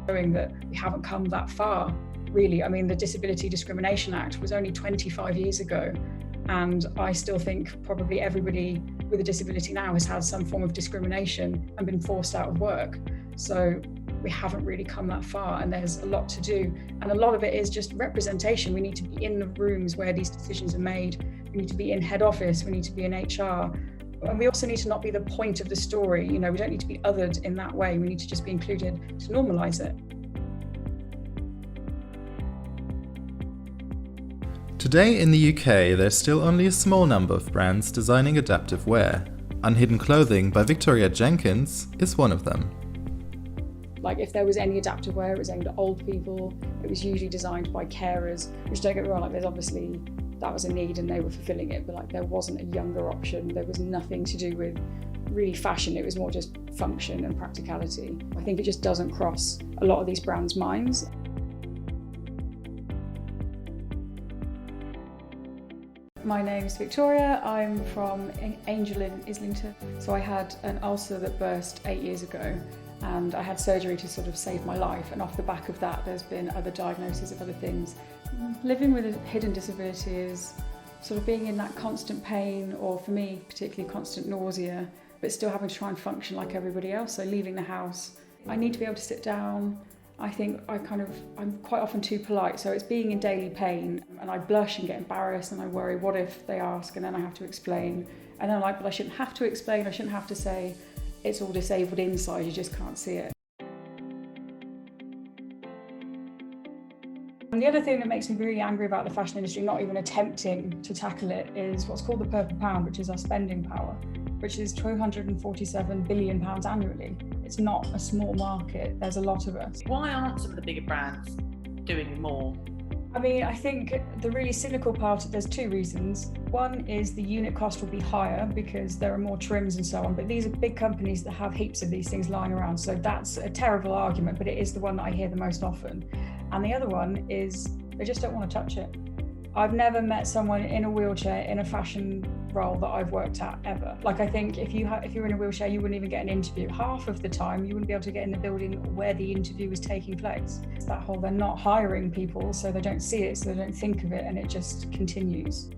showing that we haven't come that far, really. I mean, the Disability Discrimination Act was only 25 years ago, and I still think probably everybody with a disability now has had some form of discrimination and been forced out of work. So we haven't really come that far, and there's a lot to do. And a lot of it is just representation. We need to be in the rooms where these decisions are made. We need to be in head office. We need to be in HR. And we also need to not be the point of the story. You know, we don't need to be othered in that way. We need to just be included to normalise it. Today in the UK, there's still only a small number of brands designing adaptive wear. Unhidden Clothing by Victoria Jenkins is one of them. Like, if there was any adaptive wear, it was aimed at old people. It was usually designed by carers, which, don't get me wrong, like, there's obviously, that was a need and they were fulfilling it, but like, there wasn't a younger option. There was nothing to do with really fashion. It was more just function and practicality. I think it just doesn't cross a lot of these brands' minds. My name's Victoria. I'm from Angel in Islington. So I had an ulcer that burst 8 years ago, and I had surgery to sort of save my life, and off the back of that there's been other diagnoses of other things. Living with a hidden disability is sort of being in that constant pain, or for me particularly constant nausea, but still having to try and function like everybody else. So leaving the house, I need to be able to sit down. I think I'm quite often too polite, so it's being in daily pain, and I blush and get embarrassed and I worry, what if they ask, and then I have to explain, and then I'm like, but I shouldn't have to explain, I shouldn't have to say it's all disabled inside, you just can't see it. And the other thing that makes me really angry about the fashion industry not even attempting to tackle it is what's called the purple pound, which is our spending power, which is £247 billion annually. It's not a small market, there's a lot of us. Why aren't some of the bigger brands doing more? I mean, I think the really cynical part, there's two reasons. One is the unit cost will be higher because there are more trims and so on, but these are big companies that have heaps of these things lying around. So that's a terrible argument, but it is the one that I hear the most often. And the other one is they just don't want to touch it. I've never met someone in a wheelchair in a fashion role that I've worked at ever. Like, I think if you're in a wheelchair, you wouldn't even get an interview. Half of the time, you wouldn't be able to get in the building where the interview was taking place. It's that whole, they're not hiring people, so they don't see it, so they don't think of it, and it just continues.